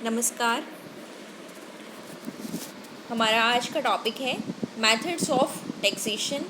नमस्कार। हमारा आज का टॉपिक है मेथड्स ऑफ टैक्सेशन,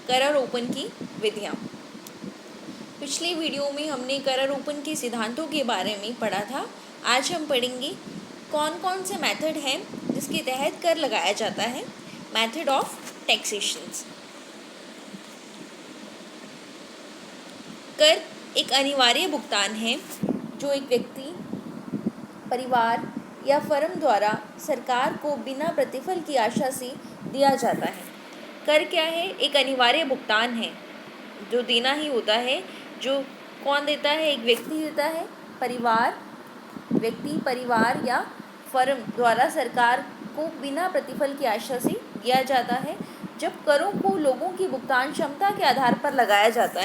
करारोपण की विधियाँ। पिछले वीडियो में हमने करारोपण के सिद्धांतों के बारे में पढ़ा था। आज हम पढ़ेंगे कौन कौन से मेथड हैं जिसके तहत कर लगाया जाता है। Method of taxation. कर एक अनिवार्य भुगतान है जो एक व्यक्ति, परिवार या फर्म द्वारा सरकार को बिना प्रतिफल की आशा से दिया जाता है। कर क्या है? एक अनिवार्य भुगतान है जो देना ही होता है। जो कौन देता है? एक व्यक्ति देता है, परिवार या फर्म द्वारा सरकार को बिना प्रतिफल की आशा से दिया जाता है। जब करों को लोगों की भुगतान क्षमता के आधार पर लगाया जाता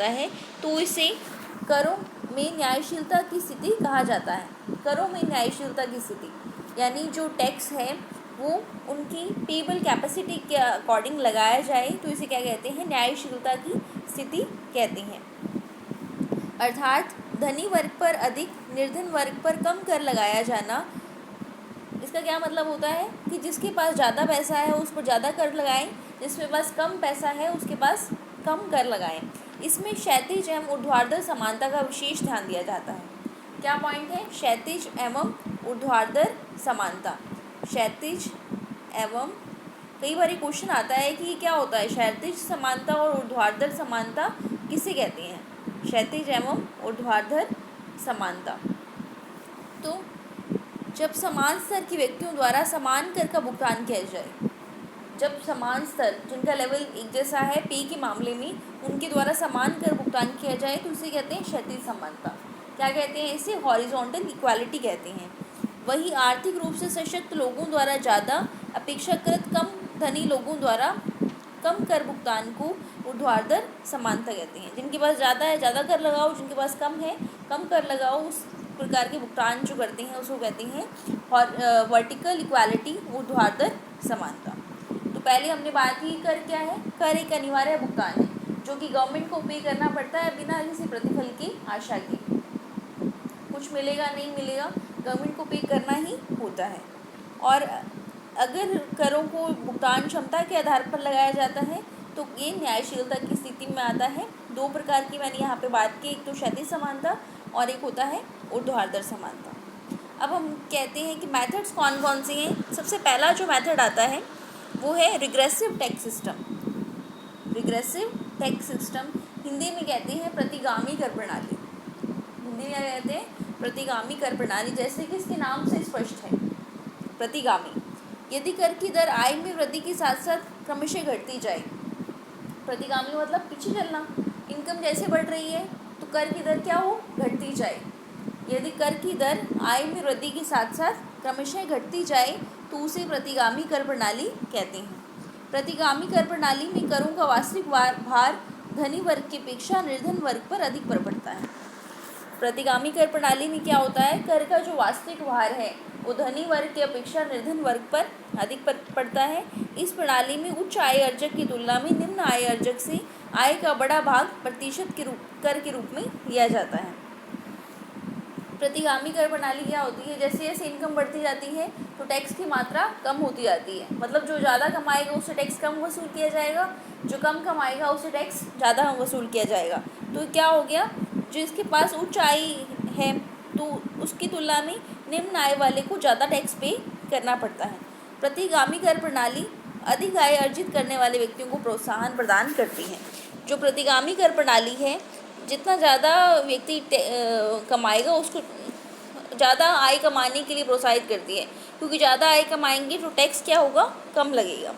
है तो इसे करों में न्यायशीलता की स्थिति कहा जाता है। करों में न्यायशीलता की स्थिति यानी जो टैक्स है वो उनकी पेबल कैपेसिटी के अकॉर्डिंग लगाया जाए तो इसे क्या कहते हैं? न्यायशीलता की स्थिति कहते हैं। अर्थात धनी वर्ग पर अधिक, निर्धन वर्ग पर कम कर लगाया जाना। इसका क्या मतलब होता है कि जिसके पास ज़्यादा पैसा है उस पर ज़्यादा कर लगाएं, जिसके पास कम पैसा है उसके पास कम कर लगाएं। इसमें क्षैतिज एवं ऊर्ध्वाधर समानता का विशेष ध्यान दिया जाता है। क्या पॉइंट है? क्षैतिज एवं ऊर्ध्वाधर समानता। क्षैतिज एवं, कई बार क्वेश्चन आता है कि क्या होता है क्षैतिज समानता और ऊर्ध्वाधर समानता किसे कहते हैं? क्षैतिज एवं ऊर्ध्वाधर समानता। तो जब समान स्तर के व्यक्तियों द्वारा समान कर का भुगतान किया जाए, जब समान स्तर जिनका लेवल एक जैसा है पे के मामले में उनके द्वारा समान कर भुगतान किया जाए तो इसे कहते हैं क्षैतिज समानता। क्या कहते हैं इसे? हॉरिजॉन्टल इक्वालिटी कहते हैं। वही आर्थिक रूप से सशक्त लोगों द्वारा ज़्यादा, अपेक्षाकृत कम धनी लोगों द्वारा कम कर भुगतान को ऊर्ध्वाधर समानता कहते हैं। जिनके पास ज़्यादा है ज़्यादा कर लगाओ, जिनके पास कम है कम कर लगाओ, उस प्रकार के भुगतान जो करते हैं उसको कहते हैं वर्टिकल इक्वालिटी, ऊर्ध्वाधर समानता। तो पहले हमने बात की कर क्या है? कर एक अनिवार्य भुगतान है जो कि गवर्नमेंट को पे करना पड़ता है बिना किसी प्रतिफल की आशा के। कुछ मिलेगा नहीं मिलेगा, गवर्नमेंट को पे करना ही होता है। और अगर करों को भुगतान क्षमता के आधार पर लगाया जाता है तो ये न्यायशीलता की स्थिति में आता है। दो प्रकार की मैंने यहाँ पे बात की, एक तो क्षैतिज समानता और एक होता है ऊर्ध्वाधर समानता। अब हम कहते हैं कि मेथड्स कौन कौन से हैं। सबसे पहला जो मेथड आता है वो है regressive tax system. Regressive tax system Hindi में कहते हैं प्रतिगामी कर प्रणाली। हिंदी में कहते हैं प्रतिगामी कर प्रणाली, जैसे कि इसके नाम से स्पष्ट है, प्रतिगामी। यदि कर की दर आय में वृद्धि के साथ साथ क्रमशः घटती जाए। प्रतिगामी मतलब पीछे चलना, इनकम जैसे बढ़ रही है तो कर की दर क्या हो? घटती जाए। यदि कर की दर आय में वृद्धि के साथ साथ क्रमशः घटती जाए तो उसे प्रतिगामी कर प्रणाली कहते हैं। प्रतिगामी कर प्रणाली में करों का वास्तविक भार धनी वर्ग की अपेक्षा निर्धन वर्ग पर अधिक पड़ता है। प्रतिगामी कर प्रणाली में क्या होता है? कर का जो वास्तविक भार है वो धनी वर्ग की अपेक्षा निर्धन वर्ग पर अधिक पड़ता है। इस प्रणाली में उच्च आय अर्जक की तुलना में निम्न आय अर्जक से आय का बड़ा भाग प्रतिशत के कर के रूप में लिया जाता है। प्रतिगामी कर प्रणाली क्या होती है? जैसे जैसे इनकम बढ़ती जाती है तो टैक्स की मात्रा कम होती जाती है। मतलब जो ज़्यादा कमाएगा उससे टैक्स कम वसूल किया जाएगा, जो कम कमाएगा उससे टैक्स ज़्यादा वसूल किया जाएगा। तो क्या हो गया? जिसके पास उच्च आय है तो उसकी तुलना में निम्न आय वाले को ज़्यादा टैक्स पे करना पड़ता है। प्रतिगामी कर प्रणाली अधिक आय अर्जित करने वाले व्यक्तियों को प्रोत्साहन प्रदान करती है। जो प्रतिगामी कर प्रणाली है, जितना ज़्यादा व्यक्ति कमाएगा उसको ज़्यादा आय कमाने के लिए प्रोत्साहित करती है, क्योंकि ज़्यादा आय कमाएंगे तो टैक्स क्या होगा? कम लगेगा।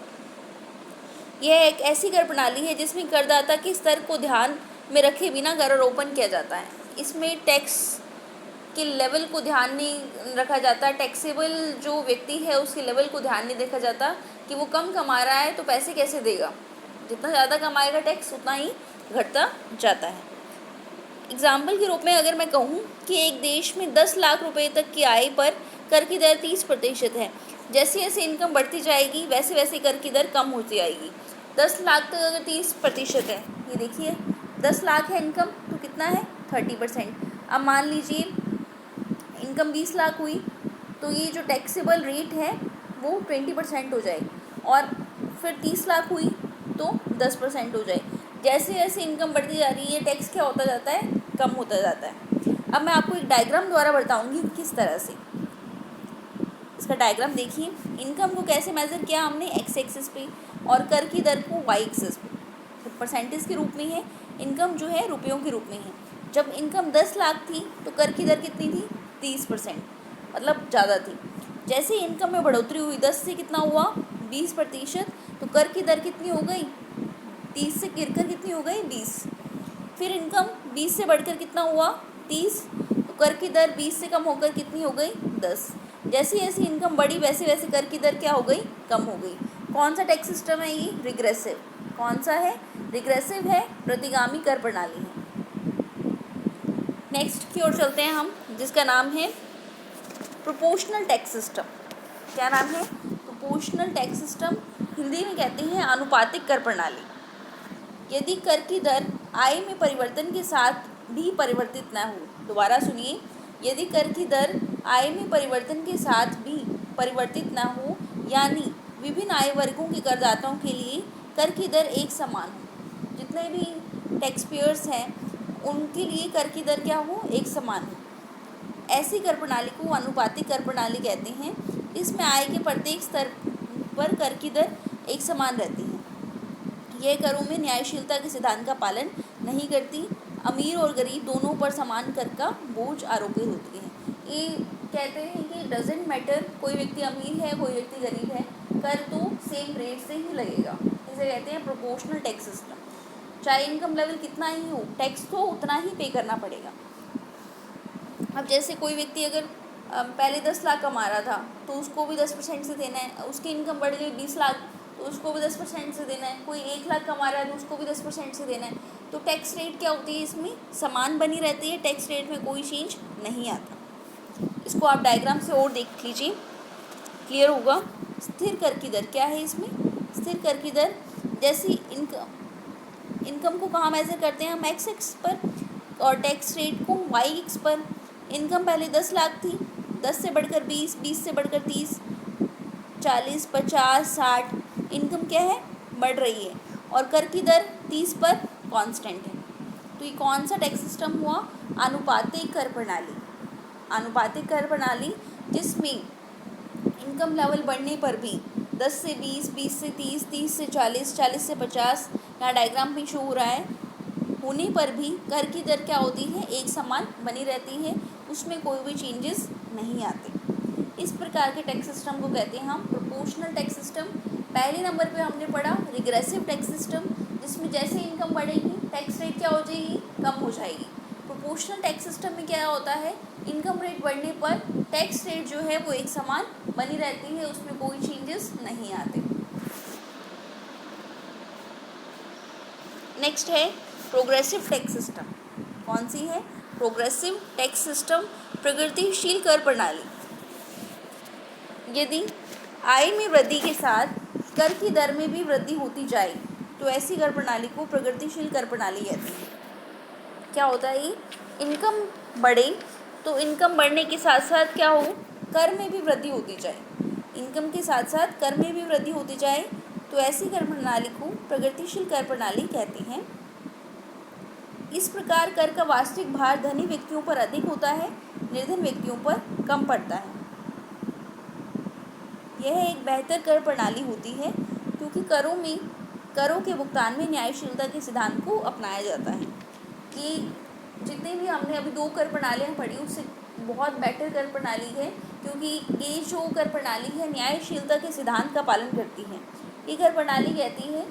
यह एक ऐसी कर प्रणाली है जिसमें करदाता के स्तर को ध्यान में रखे बिना करारोपण किया जाता है। इसमें टैक्स के लेवल को ध्यान नहीं रखा जाता। टैक्सेबल जो व्यक्ति है उसके लेवल को ध्यान नहीं देखा जाता कि वो कम कमा रहा है तो पैसे कैसे देगा। जितना ज़्यादा कमाएगा टैक्स उतना ही घटता जाता है। एग्जाम्पल के रूप में अगर मैं कहूँ कि एक देश में 10 लाख रुपए तक की आय पर कर की दर 30% है। जैसे जैसे इनकम बढ़ती जाएगी वैसे वैसे कर की दर कम होती आएगी। 10 लाख तक अगर 30% है, ये देखिए 10 लाख है इनकम तो कितना है? 30%। अब मान लीजिए इनकम 20 लाख हुई तो ये जो टैक्सेबल रेट है वो 20% हो जाए, और फिर 30 लाख हुई तो 10% हो जाए। जैसे जैसे इनकम बढ़ती जा रही है टैक्स क्या होता जाता है, कम होता जाता है। अब मैं आपको एक डायग्राम द्वारा बताऊंगी किस तरह से। इसका डायग्राम देखिए, इनकम को कैसे मेज़र किया हमने एक्स एक्सिस पे, और कर की दर को वाई एक्सिस पे। तो परसेंटेज के रूप में है, इनकम जो है रुपयों के रूप में है। जब इनकम 10 लाख थी तो कर की दर कितनी थी, 30%, मतलब ज़्यादा थी। जैसे इनकम में बढ़ोतरी हुई 10 से कितना हुआ 20%, तो कर की दर कितनी हो गई, 30 से गिरकर कितनी हो गई 20। फिर इनकम 20 से बढ़कर कितना हुआ 30, तो कर की दर 20 से कम होकर कितनी हो गई 10। जैसे जैसे इनकम बढ़ी वैसे वैसे कर की दर क्या हो गई, कम हो गई। कौन सा टैक्स सिस्टम है ये, रिग्रेसिव। कौन सा है, रिग्रेसिव है, प्रतिगामी कर प्रणाली है। नेक्स्ट की ओर चलते हैं हम, जिसका नाम है प्रोपोर्शनल टैक्स सिस्टम। क्या नाम है, प्रोपोर्शनल टैक्स सिस्टम, हिंदी में कहते हैं आनुपातिक कर प्रणाली। यदि कर की दर आय में परिवर्तन के साथ भी परिवर्तित न हो, दोबारा सुनिए, यदि कर की दर आय में परिवर्तन के साथ भी परिवर्तित न हो, यानी विभिन्न आय वर्गों के करदाताओं के लिए कर की दर एक समान हो, जितने भी टैक्स पेयर्स हैं उनके लिए कर की दर क्या हो, एक समान हो, ऐसी कर प्रणाली को अनुपातिक कर प्रणाली कहते हैं। इसमें आय के प्रत्येक स्तर पर कर की दर एक समान रहती है। यह करों में न्यायशीलता के सिद्धांत का पालन नहीं करती, अमीर और गरीब दोनों पर समान कर का बोझ आरोपित होती है। ये कहते हैं कि डजेंट मैटर, कोई व्यक्ति अमीर है कोई व्यक्ति गरीब है, कर तो सेम रेट से ही लगेगा। इसे कहते हैं प्रोपोर्शनल टैक्स सिस्टम। चाहे इनकम लेवल कितना ही हो, टैक्स तो उतना ही पे करना पड़ेगा। अब जैसे कोई व्यक्ति अगर पहले 10 लाख कमा रहा था तो उसको भी 10% से देना है, उसकी इनकम बढ़ गई 20 लाख तो उसको भी 10% से देना है। कोई 1 लाख कमा रहा है तो उसको भी 10% से देना है। तो टैक्स रेट क्या होती है, इसमें समान बनी रहती है, टैक्स रेट में कोई चेंज नहीं आता। इसको आप डायग्राम से और देख लीजिए, क्लियर होगा। स्थिर कर की दर क्या है, इसमें स्थिर कर की दर, जैसी इनकम को कहाँ मेजर करते हैं हम, एक्स एक्स पर, और टैक्स रेट को वाई एक्स पर। इनकम पहले 10 लाख थी, 10 से बढ़कर 20, 20 से बढ़कर 30, 40, 50, 60, इनकम क्या है, बढ़ रही है, और कर की दर 30 पर कांस्टेंट है। तो ये कौन सा टैक्स सिस्टम हुआ, अनुपातिक कर प्रणाली। अनुपातिक कर प्रणाली जिसमें इनकम लेवल बढ़ने पर भी 10 से 20, 20 से 30, 30 से 40, 40 से 50, यहाँ डायग्राम भी शो हो रहा है, होने पर भी कर की दर क्या होती है, एक समान बनी रहती है, उसमें कोई भी चेंजेस नहीं आते। इस प्रकार के टैक्स सिस्टम को कहते हैं हम प्रोपोर्शनल टैक्स सिस्टम। पहले नंबर पे हमने पढ़ा रिग्रेसिव टैक्स सिस्टम, जिसमें जैसे इनकम बढ़ेगी टैक्स रेट क्या हो जाएगी, कम हो जाएगी। प्रोपोर्शनल टैक्स सिस्टम में क्या होता है, इनकम रेट बढ़ने पर टैक्स रेट जो है वो एक समान बनी रहती है, उसमें कोई चेंजेस नहीं आते। नेक्स्ट है प्रोग्रेसिव टैक्स सिस्टम। कौन सी है, प्रोग्रेसिव टैक्स सिस्टम, प्रगतिशील कर प्रणाली। यदि आय में वृद्धि के साथ कर की दर में भी वृद्धि होती जाए तो ऐसी कर प्रणाली को प्रगतिशील कर प्रणाली कहते हैं। क्या होता है, इनकम बढ़े तो इनकम बढ़ने के साथ साथ क्या हो, कर में भी वृद्धि होती जाए, इनकम के साथ साथ कर में भी वृद्धि होती जाए तो ऐसी कर प्रणाली को प्रगतिशील कर प्रणाली कहते हैं। इस प्रकार कर का वास्तविक भार धनी व्यक्तियों पर अधिक होता है, निर्धन व्यक्तियों पर कम पड़ता है। यह एक बेहतर कर प्रणाली होती है क्योंकि करों के भुगतान में न्यायशीलता के सिद्धांत को अपनाया जाता है। कि जितने भी हमने अभी 2 कर प्रणालियाँ पढ़ी उससे बहुत बेटर कर प्रणाली है, क्योंकि ये जो कर प्रणाली है न्यायशीलता के सिद्धांत का पालन करती है। ये कर प्रणाली कहती है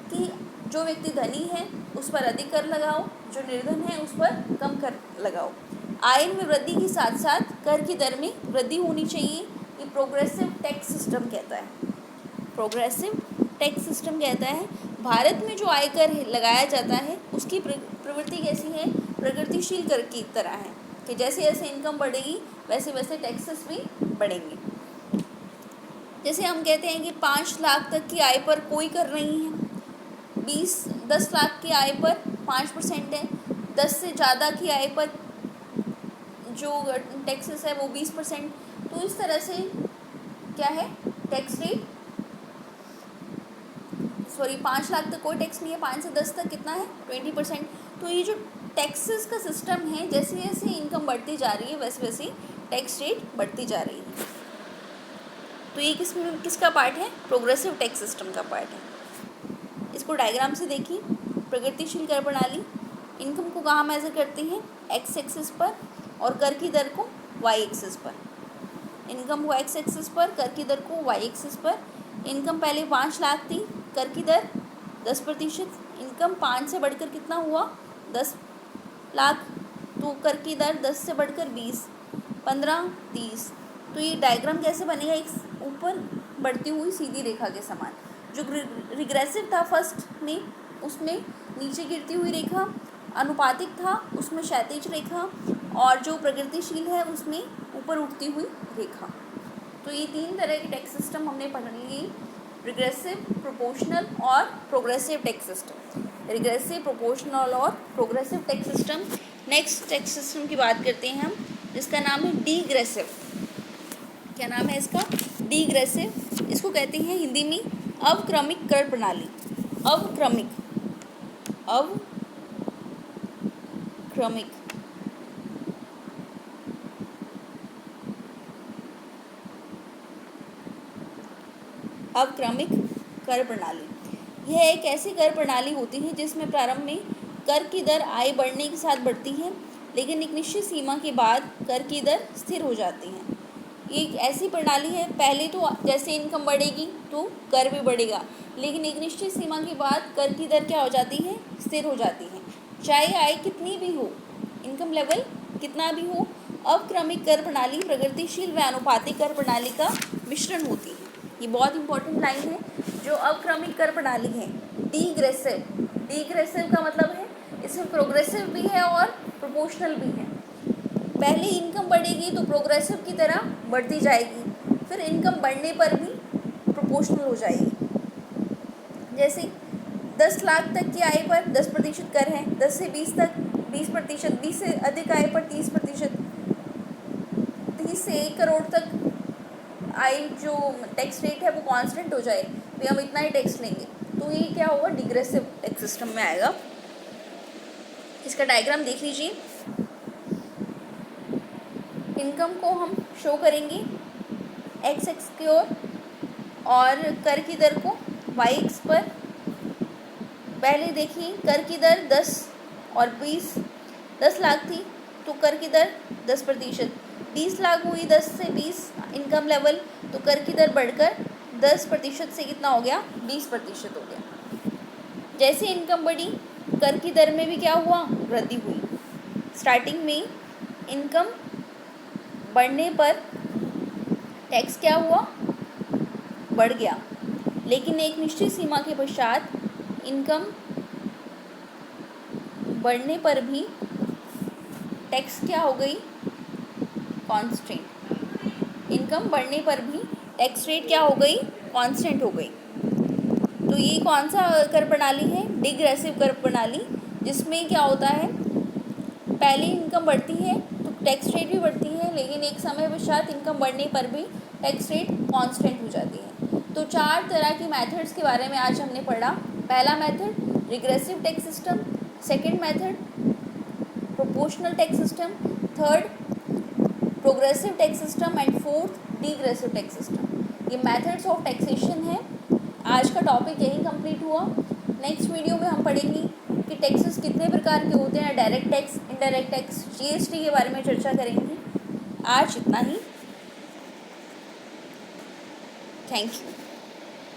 कि जो व्यक्ति धनी है उस पर अधिक कर लगाओ, जो निर्धन है उस पर कम कर लगाओ। आय में वृद्धि के साथ साथ कर की दर में वृद्धि होनी चाहिए। ये प्रोग्रेसिव टैक्स सिस्टम कहता है, प्रोग्रेसिव टैक्स सिस्टम कहता है। भारत में जो आयकर लगाया जाता है उसकी प्रवृत्ति कैसी है, प्रगतिशील कर की तरह है, कि जैसे जैसे इनकम बढ़ेगी वैसे वैसे टैक्सेस भी बढ़ेंगे। जैसे हम कहते हैं कि 5 लाख तक की आय पर कोई कर नहीं है, 10 लाख की आय पर 5% है, 10 से ज़्यादा की आय पर जो टैक्सेस है वो 20%। तो इस तरह से क्या है टैक्स रेट, सॉरी 5 लाख तक कोई टैक्स नहीं है, 5 से 10 तक कितना है 20%। तो ये जो टैक्सेस का सिस्टम है, जैसे जैसे इनकम बढ़ती जा रही है वैसे वैसे टैक्स रेट बढ़ती जा रही है। तो ये किसका पार्ट है, प्रोग्रेसिव टैक्स सिस्टम का पार्ट है। इसको डायग्राम से देखिए। प्रगतिशील कर प्रणाली इनकम को कहाँ मेजर करते हैं, एक्स एक्सिस पर, और कर की दर को वाई एक्सिस पर। इनकम को एक्स एक्सिस पर, कर की दर को वाई एक्सिस पर। इनकम पहले 5 लाख थी, कर की दर 10%। इनकम 5 से बढ़कर कितना हुआ 10 लाख, तो कर की दर 10 से बढ़कर 20, 15, 30। तो ये डायग्राम कैसे बनेगा, एक ऊपर बढ़ती हुई सीधी रेखा के समान। जो रिग्रेसिव था फर्स्ट में, उसमें नीचे गिरती हुई रेखा, अनुपातिक था उसमें क्षैतिज रेखा, और जो प्रगतिशील है उसमें ऊपर उठती हुई रेखा। तो ये 3 तरह के टैक्स सिस्टम हमने पढ़ लिए, रिग्रेसिव, प्रोपोर्शनल और progressive tax system. Regressive, proportional और progressive tax system. Next tax system की बात करते हैं हम, जिसका नाम है डिग्रेसिव। क्या नाम है इसका, डिग्रेसिव। इसको कहते हैं हिंदी में अवक्रमिक कर प्रणाली। अवक्रमिक अवक्रमिक कर प्रणाली। यह एक ऐसी कर प्रणाली होती है जिसमें प्रारंभ में कर की दर आय बढ़ने के साथ बढ़ती है, लेकिन एक निश्चित सीमा के बाद कर की दर स्थिर हो जाती है। ये एक ऐसी प्रणाली है, पहले तो जैसे इनकम बढ़ेगी तो कर भी बढ़ेगा, लेकिन एक निश्चित सीमा के बाद कर की दर क्या हो जाती है, स्थिर हो जाती है, चाहे आय कितनी भी हो, इनकम लेवल कितना भी हो। अवक्रमिक कर प्रणाली प्रगतिशील व अनुपातिक कर प्रणाली का मिश्रण होती है। ये बहुत इंपॉर्टेंट लाइन है। जो अवक्रमिक कर प्रणाली है, डिग्रेसिव का मतलब है इसमें प्रोग्रेसिव भी है और प्रोपोर्शनल भी है। पहले इनकम बढ़ेगी तो प्रोग्रेसिव की तरह बढ़ती जाएगी, फिर इनकम बढ़ने पर भी प्रोपोर्शनल हो जाएगी। जैसे 10 लाख तक की आय पर 10% कर है, 10 से 20 तक 20%, 20 से अधिक आय पर 30%, 30 से 1 करोड़ तक आय जो टैक्स रेट है वो कांस्टेंट हो जाए, तो हम इतना ही टैक्स लेंगे। तो ये क्या होगा, डिग्रेसिव टैक्स सिस्टम में आएगा। इसका डायग्राम देख लीजिए। इनकम को हम शो करेंगे एक्स एक्स की ओर और कर की दर को वाई एक्स पर। पहले देखिए कर की दर 10 और 20, 10 लाख थी तो कर की दर 10%, 20 लाख हुई 10 से 20 इनकम लेवल, तो कर की दर बढ़कर 10% से कितना हो गया, 20% हो गया। जैसे इनकम बढ़ी कर की दर में भी क्या हुआ, वृद्धि हुई। स्टार्टिंग में इनकम बढ़ने पर टैक्स क्या हुआ, बढ़ गया, लेकिन एक निश्चित सीमा के पश्चात इनकम बढ़ने पर भी टैक्स क्या हो गई, कांस्टेंट। इनकम बढ़ने पर भी टैक्स रेट क्या हो गई, कांस्टेंट हो गई। तो ये कौन सा कर प्रणाली है, डिग्रेसिव कर प्रणाली, जिसमें क्या होता है पहले इनकम बढ़ती है तो टैक्स रेट भी बढ़ती है, लेकिन एक समय पश्चात इनकम बढ़ने पर भी टैक्स रेट कांस्टेंट हो जाती है। तो 4 तरह की मेथड्स के बारे में आज हमने पढ़ा। पहला method regressive tax system, second method proportional tax system, third progressive tax system and fourth degressive tax system. ये मेथड्स ऑफ टैक्सेशन है। आज का टॉपिक यही कंप्लीट हुआ। नेक्स्ट वीडियो में हम पढ़ेंगे कि टैक्सेस कितने प्रकार के होते हैं, direct tax, indirect tax, GST के बारे में चर्चा करेंगे। आज इतना ही। Thank you.